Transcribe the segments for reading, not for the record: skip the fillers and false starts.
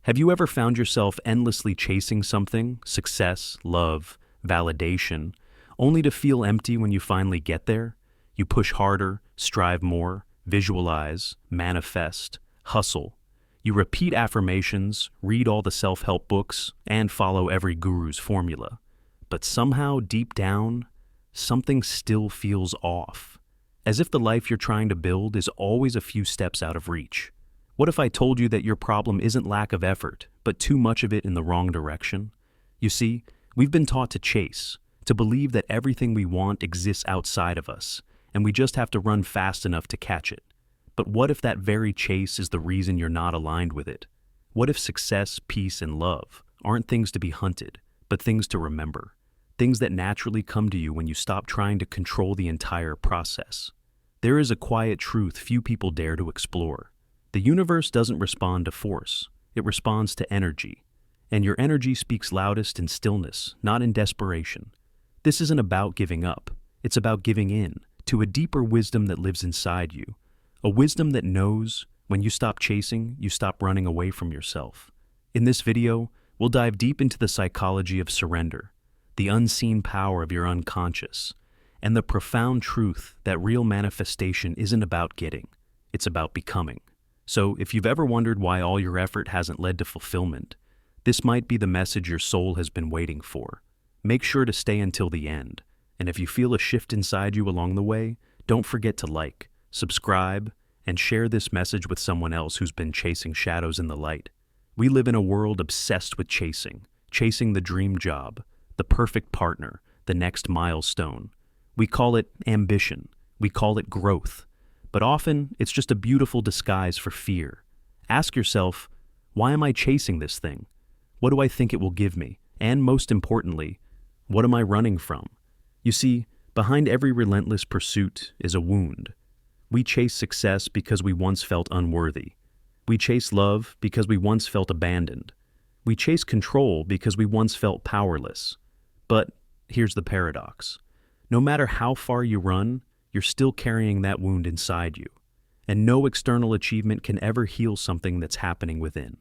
Have you ever found yourself endlessly chasing something, success, love, validation, only to feel empty when you finally get there? You push harder, strive more, visualize, manifest, hustle. You repeat affirmations, read all the self-help books, and follow every guru's formula. But somehow, deep down, something still feels off. As if the life you're trying to build is always a few steps out of reach. What if I told you that your problem isn't lack of effort, but too much of it in the wrong direction? You see, we've been taught to chase, to believe that everything we want exists outside of us, and we just have to run fast enough to catch it. But what if that very chase is the reason you're not aligned with it? What if success, peace, and love aren't things to be hunted, but things to remember? Things that naturally come to you when you stop trying to control the entire process. There is a quiet truth few people dare to explore. The universe doesn't respond to force, it responds to energy. And your energy speaks loudest in stillness, not in desperation. This isn't about giving up, it's about giving in to a deeper wisdom that lives inside you. A wisdom that knows when you stop chasing, you stop running away from yourself. In this video, we'll dive deep into the psychology of surrender, the unseen power of your unconscious, and the profound truth that real manifestation isn't about getting, it's about becoming. So, if you've ever wondered why all your effort hasn't led to fulfillment, this might be the message your soul has been waiting for. Make sure to stay until the end, and if you feel a shift inside you along the way, don't forget to like, subscribe, and share this message with someone else who's been chasing shadows in the light. We live in a world obsessed with chasing the dream job, the perfect partner, the next milestone. We call it ambition, we call it growth. But often, it's just a beautiful disguise for fear. Ask yourself, why am I chasing this thing? What do I think it will give me? And most importantly, what am I running from? You see, behind every relentless pursuit is a wound. We chase success because we once felt unworthy. We chase love because we once felt abandoned. We chase control because we once felt powerless. But here's the paradox. No matter how far you run, you're still carrying that wound inside you. And no external achievement can ever heal something that's happening within.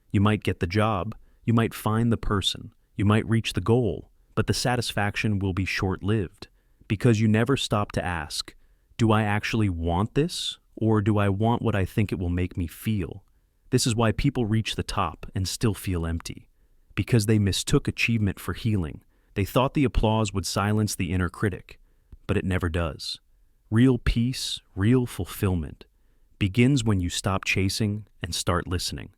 You might get the job, you might find the person, you might reach the goal, but the satisfaction will be short-lived because you never stop to ask, do I actually want this, or do I want what I think it will make me feel? This is why people reach the top and still feel empty, because they mistook achievement for healing. They thought the applause would silence the inner critic, but it never does. Real peace, real fulfillment, begins when you stop chasing and start listening.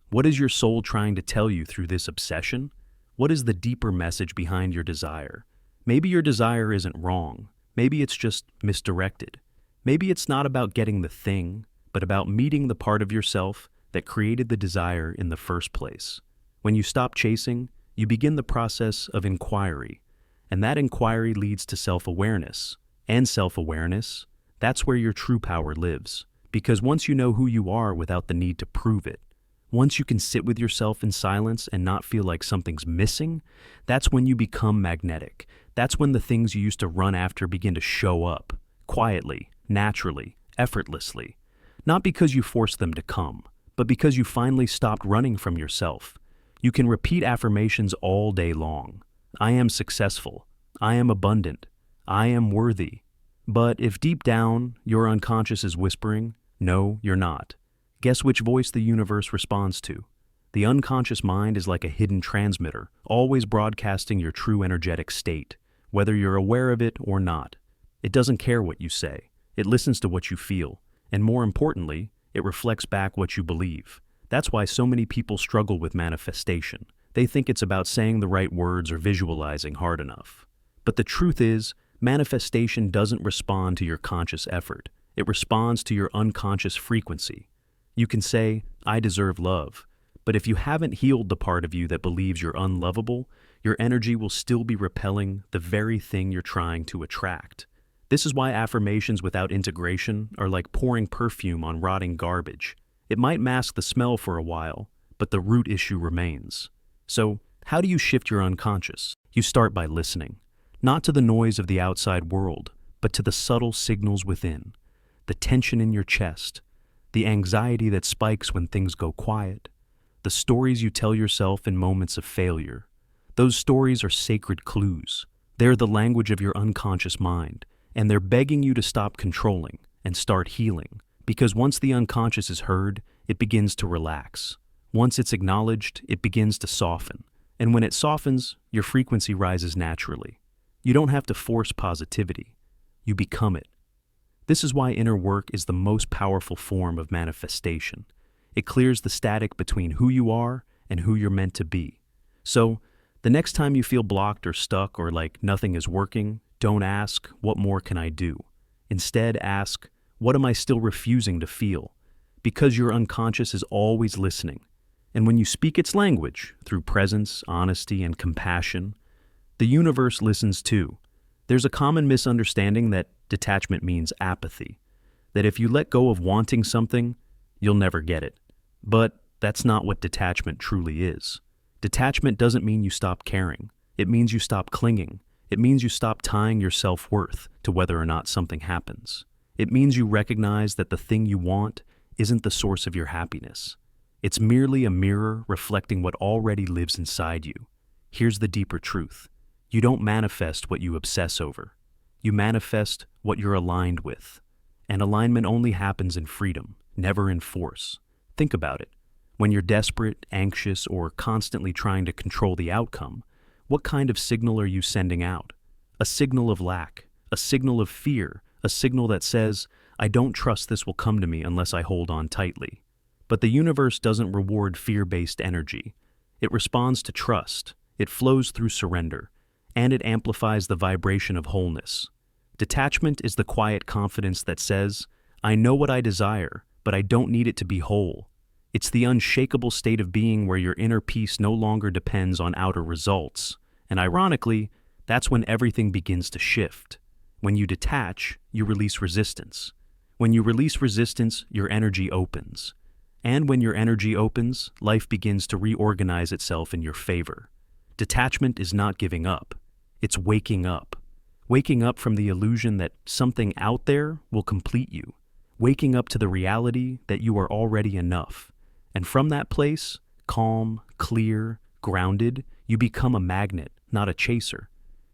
What is your soul trying to tell you through this obsession? What is the deeper message behind your desire? Maybe your desire isn't wrong. Maybe it's just misdirected. Maybe it's not about getting the thing, but about meeting the part of yourself that created the desire in the first place. When you stop chasing, you begin the process of inquiry, and that inquiry leads to self-awareness. And self-awareness, that's where your true power lives. Because once you know who you are without the need to prove it, once you can sit with yourself in silence and not feel like something's missing, that's when you become magnetic. That's when the things you used to run after begin to show up, quietly, naturally, effortlessly. Not because you forced them to come, but because you finally stopped running from yourself. You can repeat affirmations all day long. I am successful. I am abundant. I am worthy. But if deep down your unconscious is whispering, no, you're not, guess which voice the universe responds to? The unconscious mind is like a hidden transmitter, always broadcasting your true energetic state, whether you're aware of it or not. It doesn't care what you say. It listens to what you feel, and more importantly, it reflects back what you believe. That's why so many people struggle with manifestation. They think it's about saying the right words or visualizing hard enough. But the truth is, manifestation doesn't respond to your conscious effort. It responds to your unconscious frequency. You can say, I deserve love, but if you haven't healed the part of you that believes you're unlovable, your energy will still be repelling the very thing you're trying to attract. This is why affirmations without integration are like pouring perfume on rotting garbage. It might mask the smell for a while, but the root issue remains. So, how do you shift your unconscious? You start by listening. Not to the noise of the outside world, but to the subtle signals within. The tension in your chest, the anxiety that spikes when things go quiet, the stories you tell yourself in moments of failure. Those stories are sacred clues. They're the language of your unconscious mind, and they're begging you to stop controlling and start healing, because once the unconscious is heard, it begins to relax. Once it's acknowledged, it begins to soften, and when it softens, your frequency rises naturally. You don't have to force positivity. You become it. This is why inner work is the most powerful form of manifestation. It clears the static between who you are and who you're meant to be. So, the next time you feel blocked or stuck or like nothing is working, don't ask, "What more can I do?" Instead, ask, "What am I still refusing to feel?" Because your unconscious is always listening. And when you speak its language, through presence, honesty, and compassion, the universe listens too. There's a common misunderstanding that detachment means apathy, that if you let go of wanting something, you'll never get it. But that's not what detachment truly is. Detachment doesn't mean you stop caring. It means you stop clinging. It means you stop tying your self-worth to whether or not something happens. It means you recognize that the thing you want isn't the source of your happiness. It's merely a mirror reflecting what already lives inside you. Here's the deeper truth. You don't manifest what you obsess over. You manifest what you're aligned with. And alignment only happens in freedom, never in force. Think about it. When you're desperate, anxious, or constantly trying to control the outcome, what kind of signal are you sending out? A signal of lack, a signal of fear, a signal that says, "I don't trust this will come to me unless I hold on tightly." But the universe doesn't reward fear-based energy. It responds to trust. It flows through surrender. And it amplifies the vibration of wholeness. Detachment is the quiet confidence that says, "I know what I desire, but I don't need it to be whole." It's the unshakable state of being where your inner peace no longer depends on outer results. And ironically, that's when everything begins to shift. When you detach, you release resistance. When you release resistance, your energy opens. And when your energy opens, life begins to reorganize itself in your favor. Detachment is not giving up. It's waking up. Waking up from the illusion that something out there will complete you. Waking up to the reality that you are already enough. And from that place, calm, clear, grounded, you become a magnet, not a chaser.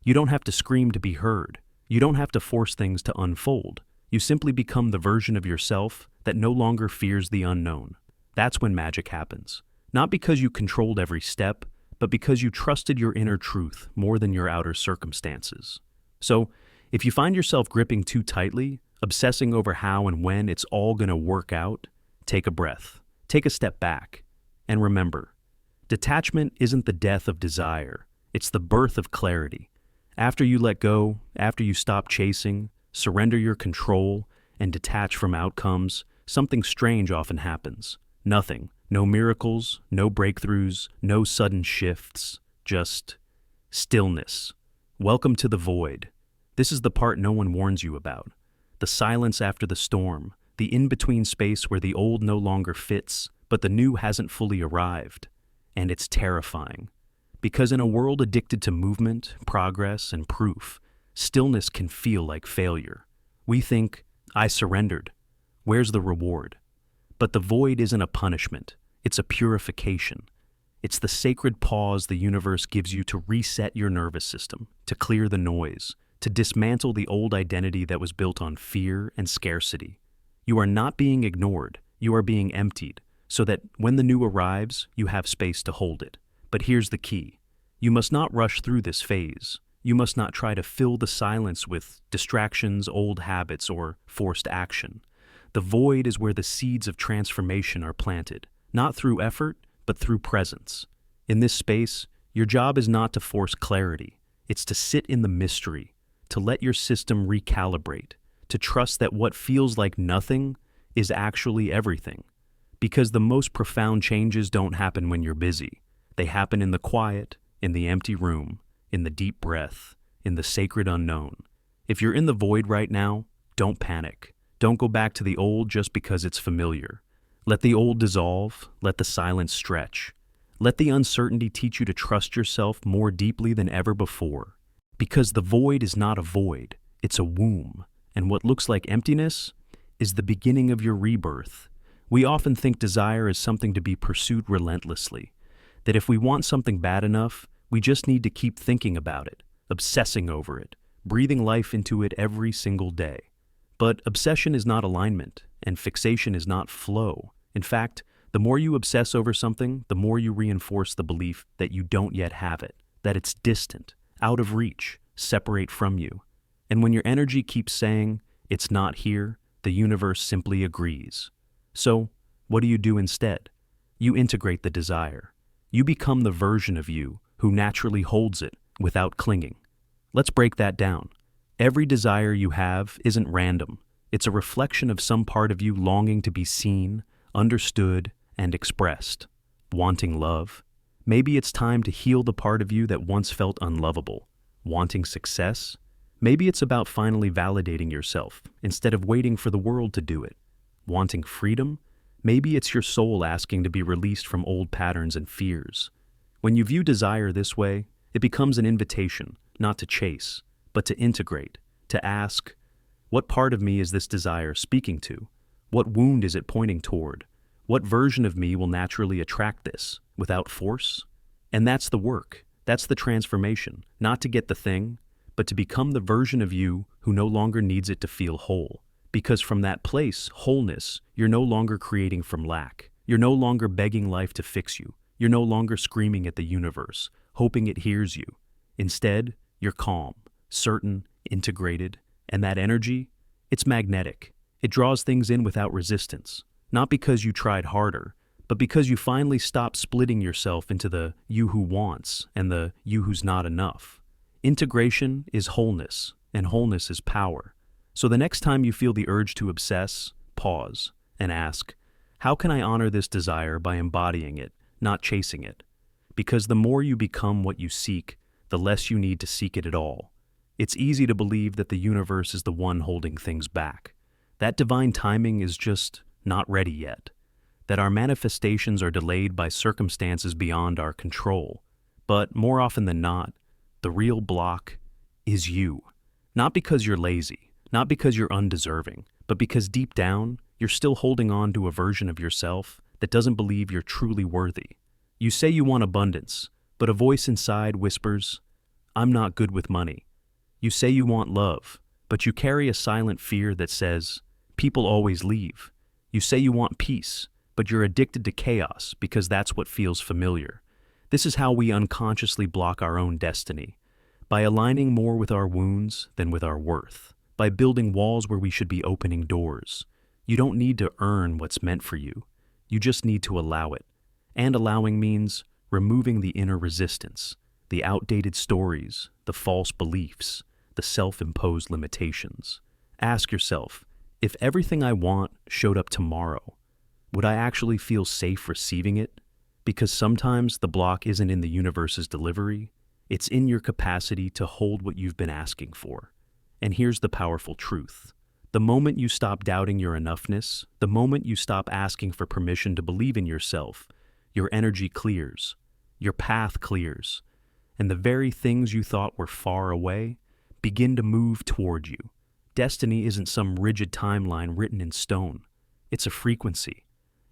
You don't have to scream to be heard. You don't have to force things to unfold. You simply become the version of yourself that no longer fears the unknown. That's when magic happens. Not because you controlled every step, but because you trusted your inner truth more than your outer circumstances. So, if you find yourself gripping too tightly, obsessing over how and when it's all going to work out, take a breath. Take a step back. And remember, detachment isn't the death of desire. It's the birth of clarity. After you let go, after you stop chasing, surrender your control, and detach from outcomes, something strange often happens. Nothing. No miracles, no breakthroughs, no sudden shifts, just stillness. Welcome to the void. This is the part no one warns you about. The silence after the storm, the in-between space where the old no longer fits, but the new hasn't fully arrived. And it's terrifying. Because in a world addicted to movement, progress, and proof, stillness can feel like failure. We think, "I surrendered. Where's the reward?" But the void isn't a punishment. It's a purification. It's the sacred pause the universe gives you to reset your nervous system, to clear the noise, to dismantle the old identity that was built on fear and scarcity. You are not being ignored. You are being emptied, so that when the new arrives, you have space to hold it. But here's the key. You must not rush through this phase. You must not try to fill the silence with distractions, old habits, or forced action. The void is where the seeds of transformation are planted, not through effort, but through presence. In this space, your job is not to force clarity. It's to sit in the mystery, to let your system recalibrate, to trust that what feels like nothing is actually everything. Because the most profound changes don't happen when you're busy. They happen in the quiet, in the empty room, in the deep breath, in the sacred unknown. If you're in the void right now, don't panic. Don't go back to the old just because it's familiar. Let the old dissolve, let the silence stretch. Let the uncertainty teach you to trust yourself more deeply than ever before. Because the void is not a void, it's a womb. And what looks like emptiness is the beginning of your rebirth. We often think desire is something to be pursued relentlessly, that if we want something bad enough, we just need to keep thinking about it, obsessing over it, breathing life into it every single day. But obsession is not alignment, and fixation is not flow. In fact, the more you obsess over something, the more you reinforce the belief that you don't yet have it, that it's distant, out of reach, separate from you. And when your energy keeps saying, it's not here, the universe simply agrees. So, what do you do instead? You integrate the desire. You become the version of you who naturally holds it without clinging. Let's break that down. Every desire you have isn't random. It's a reflection of some part of you longing to be seen, understood, and expressed. Wanting love. Maybe it's time to heal the part of you that once felt unlovable. Wanting success. Maybe it's about finally validating yourself instead of waiting for the world to do it. Wanting freedom. Maybe it's your soul asking to be released from old patterns and fears. When you view desire this way, it becomes an invitation, not to chase, but to integrate, to ask, what part of me is this desire speaking to? What wound is it pointing toward? What version of me will naturally attract this, without force? And that's the work, that's the transformation, not to get the thing, but to become the version of you who no longer needs it to feel whole. Because from that place, wholeness, you're no longer creating from lack. You're no longer begging life to fix you. You're no longer screaming at the universe, hoping it hears you. Instead, you're calm, certain, integrated, and that energy, it's magnetic. It draws things in without resistance, not because you tried harder, but because you finally stopped splitting yourself into the you who wants and the you who's not enough. Integration is wholeness, and wholeness is power. So the next time you feel the urge to obsess, pause and ask, how can I honor this desire by embodying it, not chasing it? Because the more you become what you seek, the less you need to seek it at all. It's easy to believe that the universe is the one holding things back. That divine timing is just not ready yet. That our manifestations are delayed by circumstances beyond our control. But more often than not, the real block is you. Not because you're lazy, not because you're undeserving, but because deep down, you're still holding on to a version of yourself that doesn't believe you're truly worthy. You say you want abundance, but a voice inside whispers, I'm not good with money. You say you want love, but you carry a silent fear that says, people always leave. You say you want peace, but you're addicted to chaos because that's what feels familiar. This is how we unconsciously block our own destiny, by aligning more with our wounds than with our worth, by building walls where we should be opening doors. You don't need to earn what's meant for you. You just need to allow it. And allowing means removing the inner resistance, the outdated stories, the false beliefs, the self-imposed limitations. Ask yourself, if everything I want showed up tomorrow, would I actually feel safe receiving it? Because sometimes the block isn't in the universe's delivery, it's in your capacity to hold what you've been asking for. And here's the powerful truth. The moment you stop doubting your enoughness, the moment you stop asking for permission to believe in yourself, your energy clears, your path clears, and the very things you thought were far away begin to move toward you. Destiny isn't some rigid timeline written in stone. It's a frequency.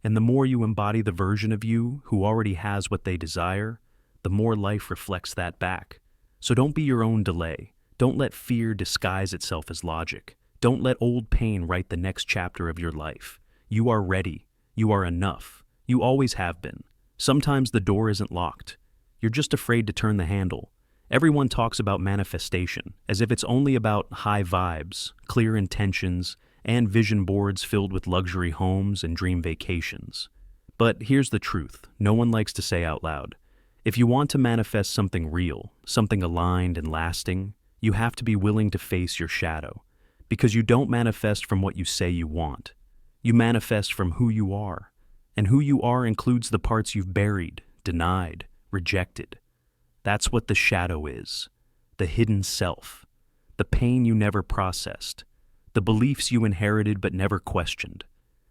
And the more you embody the version of you who already has what they desire, the more life reflects that back. So don't be your own delay. Don't let fear disguise itself as logic. Don't let old pain write the next chapter of your life. You are ready. You are enough. You always have been. Sometimes the door isn't locked. You're just afraid to turn the handle. Everyone talks about manifestation as if it's only about high vibes, clear intentions, and vision boards filled with luxury homes and dream vacations. But here's the truth no one likes to say out loud. If you want to manifest something real, something aligned and lasting, you have to be willing to face your shadow. Because you don't manifest from what you say you want. You manifest from who you are. And who you are includes the parts you've buried, denied, rejected. That's what the shadow is. The hidden self. The pain you never processed. The beliefs you inherited but never questioned.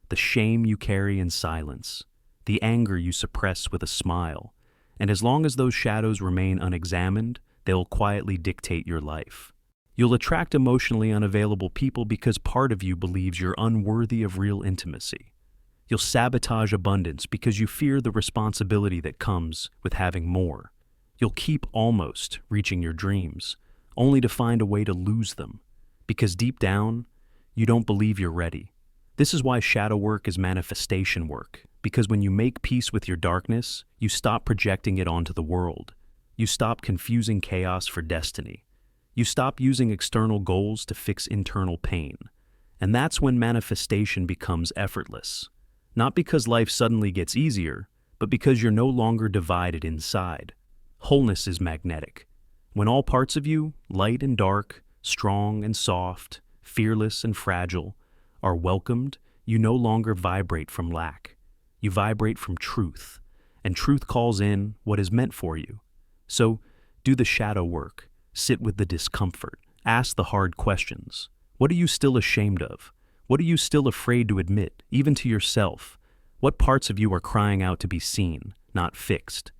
The shame you carry in silence. The anger you suppress with a smile. And as long as those shadows remain unexamined, they'll quietly dictate your life. You'll attract emotionally unavailable people because part of you believes you're unworthy of real intimacy. You'll sabotage abundance because you fear the responsibility that comes with having more. You'll keep almost reaching your dreams, only to find a way to lose them, because deep down, you don't believe you're ready. This is why shadow work is manifestation work, because when you make peace with your darkness, you stop projecting it onto the world. You stop confusing chaos for destiny. You stop using external goals to fix internal pain. And that's when manifestation becomes effortless. Not because life suddenly gets easier, but because you're no longer divided inside. Wholeness is magnetic. When all parts of you, light and dark, strong and soft, fearless and fragile, are welcomed, you no longer vibrate from lack. You vibrate from truth, and truth calls in what is meant for you. So, do the shadow work, sit with the discomfort, ask the hard questions. What are you still ashamed of? What are you still afraid to admit, even to yourself? What parts of you are crying out to be seen, not fixed?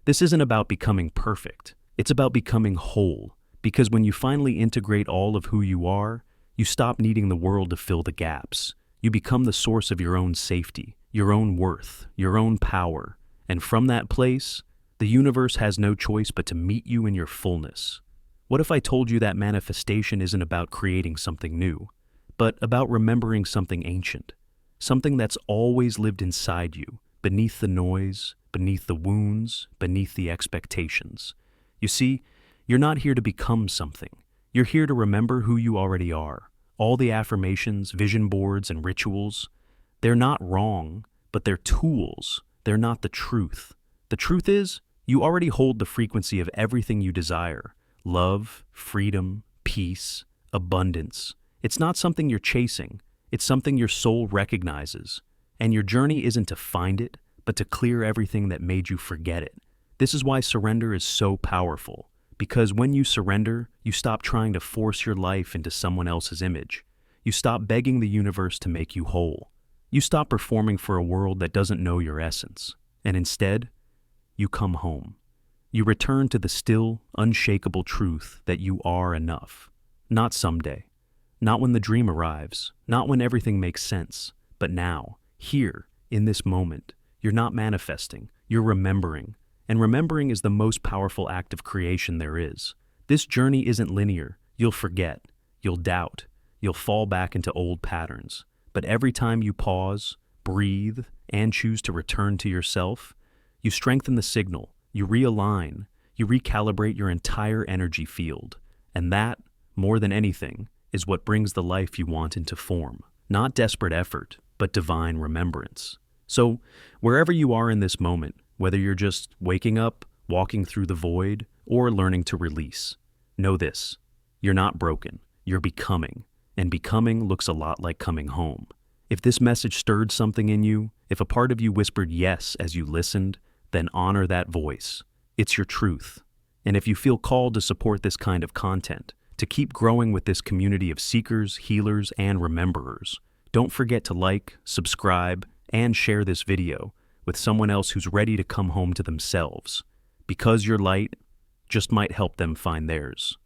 This isn't about becoming perfect. It's about becoming whole, because when you finally integrate all of who you are, you stop needing the world to fill the gaps. You become the source of your own safety, your own worth, your own power. And from that place, the universe has no choice but to meet you in your fullness. What if I told you that manifestation isn't about creating something new, but about remembering something ancient, something that's always lived inside you, beneath the noise, beneath the wounds, beneath the expectations? You see, you're not here to become something. You're here to remember who you already are. All the affirmations, vision boards, and rituals, they're not wrong, but they're tools. They're not the truth. The truth is, you already hold the frequency of everything you desire. Love, freedom, peace, abundance. It's not something you're chasing. It's something your soul recognizes. And your journey isn't to find it, but to clear everything that made you forget it. This is why surrender is so powerful. Because when you surrender, you stop trying to force your life into someone else's image. You stop begging the universe to make you whole. You stop performing for a world that doesn't know your essence. And instead, you come home. You return to the still, unshakable truth that you are enough. Not someday. Not when the dream arrives. Not when everything makes sense. But now, here, in this moment. You're not manifesting. You're remembering. And remembering is the most powerful act of creation there is. This journey isn't linear. You'll forget. You'll doubt. You'll fall back into old patterns. But every time you pause, breathe, and choose to return to yourself, you strengthen the signal. You realign. You recalibrate your entire energy field. And that, more than anything, is what brings the life you want into form. Not desperate effort, but divine remembrance. So, wherever you are in this moment, whether you're just waking up, walking through the void, or learning to release, know this: you're not broken, you're becoming, and becoming looks a lot like coming home. If this message stirred something in you, if a part of you whispered yes as you listened, then honor that voice. It's your truth. And if you feel called to support this kind of content, to keep growing with this community of seekers, healers, and rememberers, don't forget to like, subscribe, and share this video with someone else who's ready to come home to themselves, because your light just might help them find theirs.